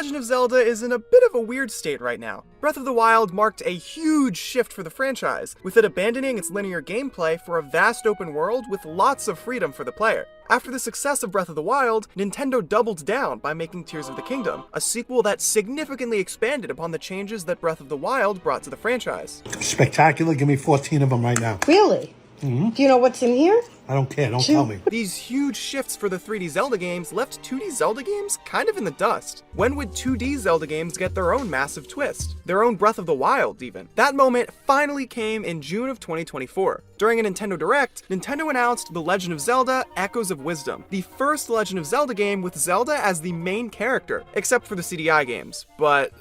Legend of Zelda is in a bit of a weird state right now. Breath of the Wild marked a huge shift for the franchise, with it abandoning its linear gameplay for a vast open world with lots of freedom for the player. After the success of Breath of the Wild, Nintendo doubled down by making Tears of the Kingdom, a sequel that significantly expanded upon the changes that Breath of the Wild brought to the franchise. Spectacular, give me 14 of them right now. Really? Mm-hmm. Do you know what's in here? I don't care, don't tell me. These huge shifts for the 3D Zelda games left 2D Zelda games kind of in the dust. When would 2D Zelda games get their own massive twist? Their own Breath of the Wild, even. That moment finally came in June of 2024. During a Nintendo Direct, Nintendo announced The Legend of Zelda: Echoes of Wisdom, the first Legend of Zelda game with Zelda as the main character, except for the CDI games. But,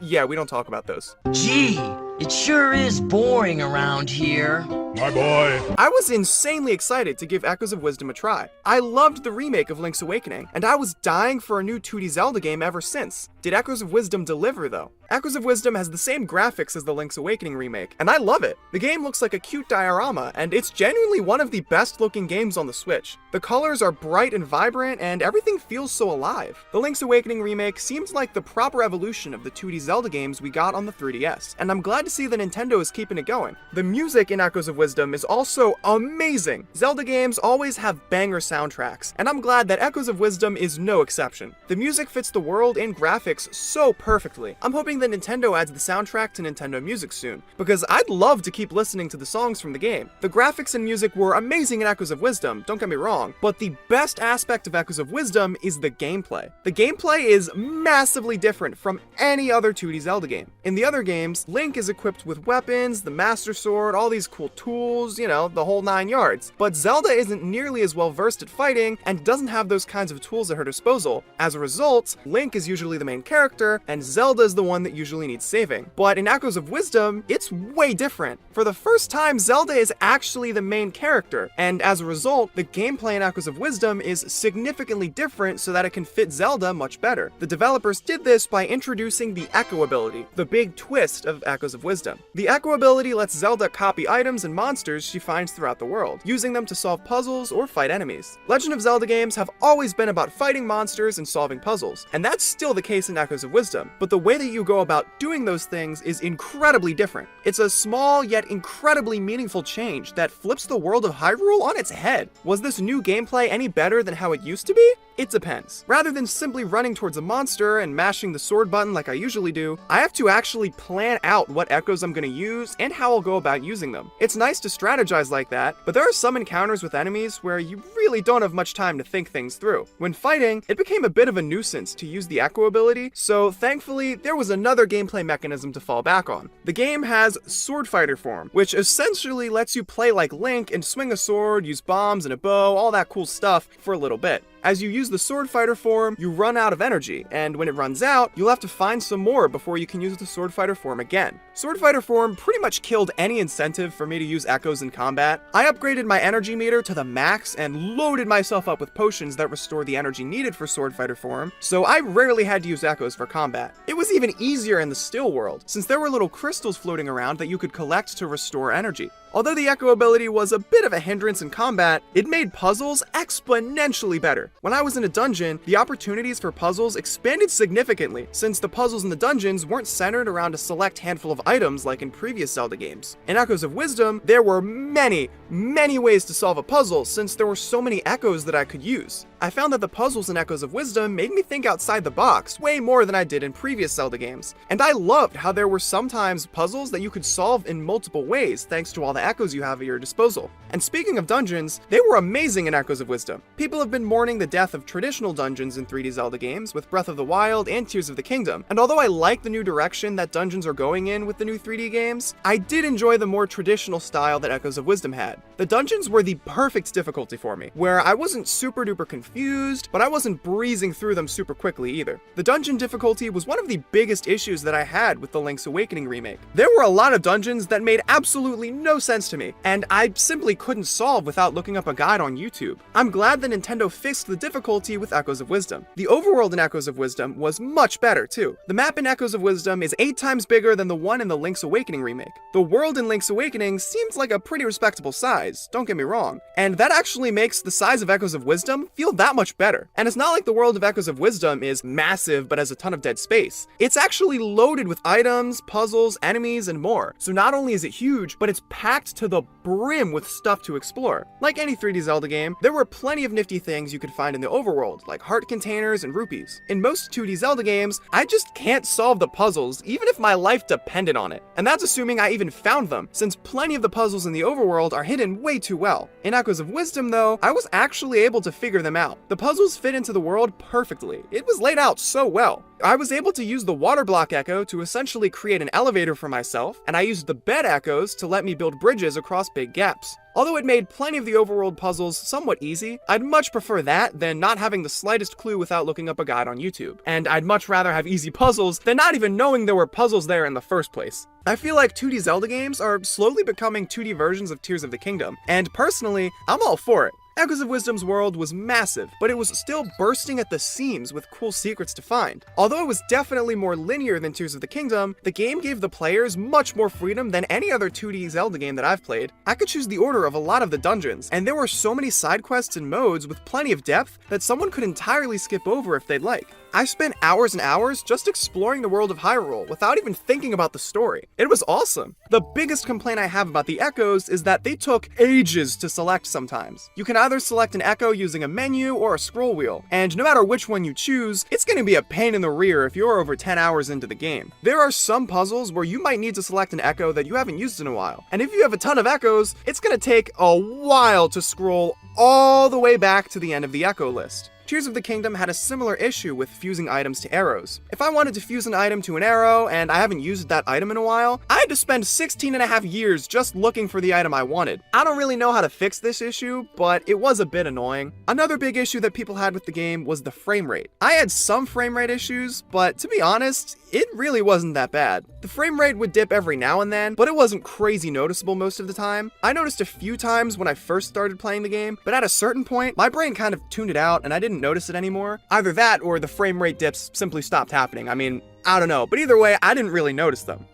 yeah, we don't talk about those. Gee, it sure is boring around here. My boy. I was insanely excited to give Echoes of Wisdom a try. I loved the remake of Link's Awakening, and I was dying for a new 2D Zelda game ever since. Did Echoes of Wisdom deliver, though? Echoes of Wisdom has the same graphics as the Link's Awakening remake, and I love it. The game looks like a cute diorama, and it's genuinely one of the best looking games on the Switch. The colors are bright and vibrant, and everything feels so alive. The Link's Awakening remake seems like the proper evolution of the 2D Zelda games we got on the 3DS, and I'm glad to see that Nintendo is keeping it going. The music in Echoes of Wisdom is also amazing. Zelda games always have banger soundtracks, and I'm glad that Echoes of Wisdom is no exception. The music fits the world and graphics so perfectly. I'm hoping that Nintendo adds the soundtrack to Nintendo Music soon, because I'd love to keep listening to the songs from the game. The graphics and music were amazing in Echoes of Wisdom, don't get me wrong, but the best aspect of Echoes of Wisdom is the gameplay. The gameplay is massively different from any other 2D Zelda game. In the other games, Link is equipped with weapons, the Master Sword, all these cool tools, you know, the whole 9 yards. But Zelda isn't nearly as well versed at fighting and doesn't have those kinds of tools at her disposal. As a result, Link is usually the main character, and Zelda is the one that usually needs saving. But in Echoes of Wisdom, it's way different. For the first time, Zelda is actually the main character, and as a result, the gameplay in Echoes of Wisdom is significantly different so that it can fit Zelda much better. The developers did this by introducing the Echo ability, the big twist of Echoes of Wisdom. The Echo ability lets Zelda copy items and monsters she finds throughout the world, using them to solve puzzles or fight enemies. Legend of Zelda games have always been about fighting monsters and solving puzzles, and that's still the case in Echoes of Wisdom, but the way that you go about doing those things is incredibly different. It's a small yet incredibly meaningful change that flips the world of Hyrule on its head. Was this new gameplay any better than how it used to be? It depends. Rather than simply running towards a monster and mashing the sword button like I usually do, I have to actually plan out what echoes I'm going to use and how I'll go about using them. It's nice to strategize like that, but there are some encounters with enemies where you really don't have much time to think things through. When fighting, it became a bit of a nuisance to use the echo ability, so thankfully there was another gameplay mechanism to fall back on. The game has Sword Fighter form, which essentially lets you play like Link and swing a sword, use bombs and a bow, all that cool stuff for a little bit. As you use the Sword Fighter form, you run out of energy, and when it runs out, you'll have to find some more before you can use the Sword Fighter form again. Sword Fighter form pretty much killed any incentive for me to use echoes in combat. I upgraded my energy meter to the max and loaded myself up with potions that restore the energy needed for Sword Fighter form, so I rarely had to use echoes for combat. It was even easier in the still world, since there were little crystals floating around that you could collect to restore energy. Although the echo ability was a bit of a hindrance in combat, it made puzzles exponentially better. When I was in a dungeon, the opportunities for puzzles expanded significantly, since the puzzles in the dungeons weren't centered around a select handful of items like in previous Zelda games. In Echoes of Wisdom, there were many ways to solve a puzzle, since there were so many echoes that I could use. I found that the puzzles in Echoes of Wisdom made me think outside the box way more than I did in previous Zelda games, and I loved how there were sometimes puzzles that you could solve in multiple ways thanks to all the echoes you have at your disposal. And speaking of dungeons, they were amazing in Echoes of Wisdom. People have been mourning the death of traditional dungeons in 3D Zelda games with Breath of the Wild and Tears of the Kingdom, and although I like the new direction that dungeons are going in with the new 3D games, I did enjoy the more traditional style that Echoes of Wisdom had. The dungeons were the perfect difficulty for me, where I wasn't super duper confused, but I wasn't breezing through them super quickly either. The dungeon difficulty was one of the biggest issues that I had with the Link's Awakening remake. There were a lot of dungeons that made absolutely no sense to me, and I simply couldn't solve without looking up a guide on YouTube. I'm glad that Nintendo fixed the difficulty with Echoes of Wisdom. The overworld in Echoes of Wisdom was much better too. The map in Echoes of Wisdom is 8 times bigger than the one in the Link's Awakening remake. The world in Link's Awakening seems like a pretty respectable size, don't get me wrong, and that actually makes the size of Echoes of Wisdom feel that much better. And it's not like the world of Echoes of Wisdom is massive but has a ton of dead space. It's actually loaded with items, puzzles, enemies, and more. So not only is it huge, but it's packed to the brim with stuff to explore. Like any 3D Zelda game, there were plenty of nifty things you could find in the overworld, like heart containers and rupees. In most 2D Zelda games, I just can't solve the puzzles, even if my life depended on it. And that's assuming I even found them, since plenty of the puzzles in the overworld are hidden way too well. In Echoes of Wisdom, though, I was actually able to figure them out. The puzzles fit into the world perfectly. It was laid out so well. I was able to use the water block echo to essentially create an elevator for myself, and I used the bed echoes to let me build bridges across big gaps. Although it made plenty of the overworld puzzles somewhat easy, I'd much prefer that than not having the slightest clue without looking up a guide on YouTube. And I'd much rather have easy puzzles than not even knowing there were puzzles there in the first place. I feel like 2D Zelda games are slowly becoming 2D versions of Tears of the Kingdom, and personally, I'm all for it. Echoes of Wisdom's world was massive, but it was still bursting at the seams with cool secrets to find. Although it was definitely more linear than Tears of the Kingdom, the game gave the players much more freedom than any other 2D Zelda game that I've played. I could choose the order of a lot of the dungeons, and there were so many side quests and modes with plenty of depth that someone could entirely skip over if they'd like. I spent hours and hours just exploring the world of Hyrule without even thinking about the story. It was awesome. The biggest complaint I have about the Echoes is that they took ages to select sometimes. You can either select an Echo using a menu or a scroll wheel, and no matter which one you choose, it's going to be a pain in the rear if you're over 10 hours into the game. There are some puzzles where you might need to select an Echo that you haven't used in a while, and if you have a ton of Echoes, it's going to take a while to scroll all the way back to the end of the Echo list. Tears of the Kingdom had a similar issue with fusing items to arrows. If I wanted to fuse an item to an arrow and I haven't used that item in a while, I had to spend 16.5 years just looking for the item I wanted. I don't really know how to fix this issue, but it was a bit annoying. Another big issue that people had with the game was the frame rate. I had some frame rate issues, but to be honest, it really wasn't that bad. The frame rate would dip every now and then, but it wasn't crazy noticeable most of the time. I noticed a few times when I first started playing the game, but at a certain point, my brain kind of tuned it out and I didn't notice it anymore. Either that or the frame rate dips simply stopped happening. I mean, I don't know, but either way, I didn't really notice them.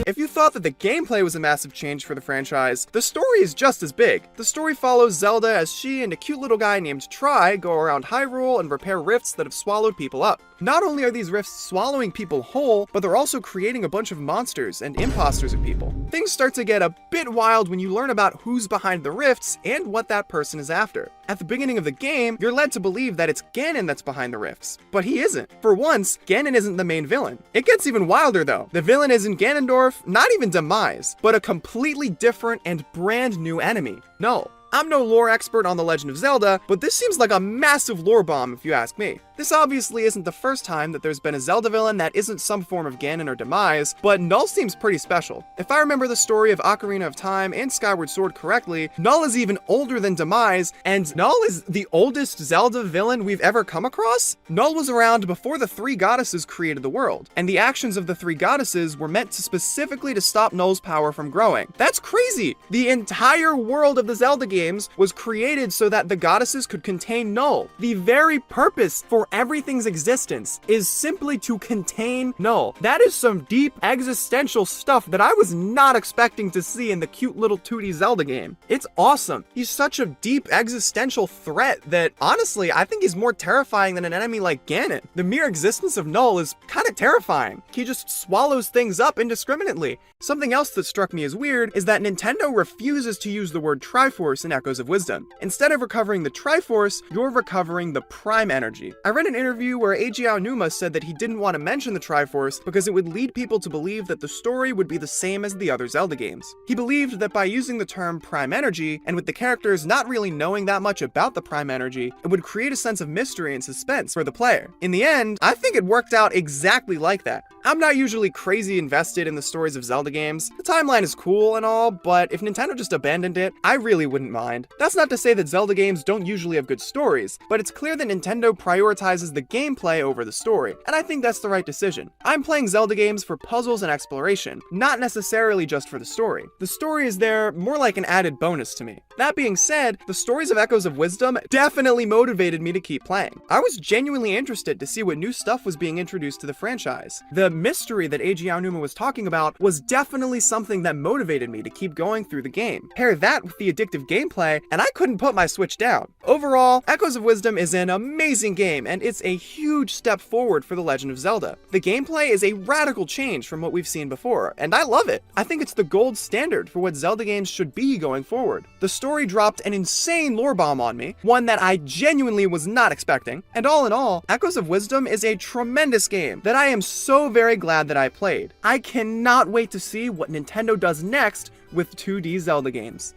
If you thought that the gameplay was a massive change for the franchise, the story is just as big. The story follows Zelda as she and a cute little guy named Tri go around Hyrule and repair rifts that have swallowed people up. Not only are these rifts swallowing people whole, but they're also creating a bunch of monsters and imposters of people. Things start to get a bit wild when you learn about who's behind the rifts and what that person is after. At the beginning of the game, you're led to believe that it's Ganon that's behind the rifts, but he isn't. For once, Ganon isn't the main villain. It gets even wilder though. The villain isn't Ganondorf, not even Demise, but a completely different and brand new enemy, Null. I'm no lore expert on The Legend of Zelda, but this seems like a massive lore bomb if you ask me. This obviously isn't the first time that there's been a Zelda villain that isn't some form of Ganon or Demise, but Null seems pretty special. If I remember the story of Ocarina of Time and Skyward Sword correctly, Null is even older than Demise, and Null is the oldest Zelda villain we've ever come across? Null was around before the three goddesses created the world, and the actions of the three goddesses were meant to specifically to stop Null's power from growing. That's crazy! The entire world of the Zelda games was created so that the goddesses could contain Null. The very purpose for everything's existence is simply to contain Null. That is some deep existential stuff that I was not expecting to see in the cute little 2D Zelda game. It's awesome. He's such a deep existential threat that honestly, I think he's more terrifying than an enemy like Ganon. The mere existence of Null is kind of terrifying. He just swallows things up indiscriminately. Something else that struck me as weird is that Nintendo refuses to use the word Triforce in Echoes of Wisdom. Instead of recovering the Triforce, you're recovering the Prime Energy. I read an interview where Eiji Aonuma said that he didn't want to mention the Triforce because it would lead people to believe that the story would be the same as the other Zelda games. He believed that by using the term Prime Energy, and with the characters not really knowing that much about the Prime Energy, it would create a sense of mystery and suspense for the player. In the end, I think it worked out exactly like that. I'm not usually crazy invested in the stories of Zelda games. The timeline is cool and all, but if Nintendo just abandoned it, I really wouldn't mind. mind. That's not to say that Zelda games don't usually have good stories, but it's clear that Nintendo prioritizes the gameplay over the story, and I think that's the right decision. I'm playing Zelda games for puzzles and exploration, not necessarily just for the story. The story is there more like an added bonus to me. That being said, the stories of Echoes of Wisdom definitely motivated me to keep playing. I was genuinely interested to see what new stuff was being introduced to the franchise. The mystery that Eiji Aonuma was talking about was definitely something that motivated me to keep going through the game. Pair that with the addictive gameplay, and I couldn't put my Switch down. Overall, Echoes of Wisdom is an amazing game, and it's a huge step forward for The Legend of Zelda. The gameplay is a radical change from what we've seen before, and I love it. I think it's the gold standard for what Zelda games should be going forward. The story dropped an insane lore bomb on me, one that I genuinely was not expecting, and all in all, Echoes of Wisdom is a tremendous game that I am so very glad that I played. I cannot wait to see what Nintendo does next with 2D Zelda games.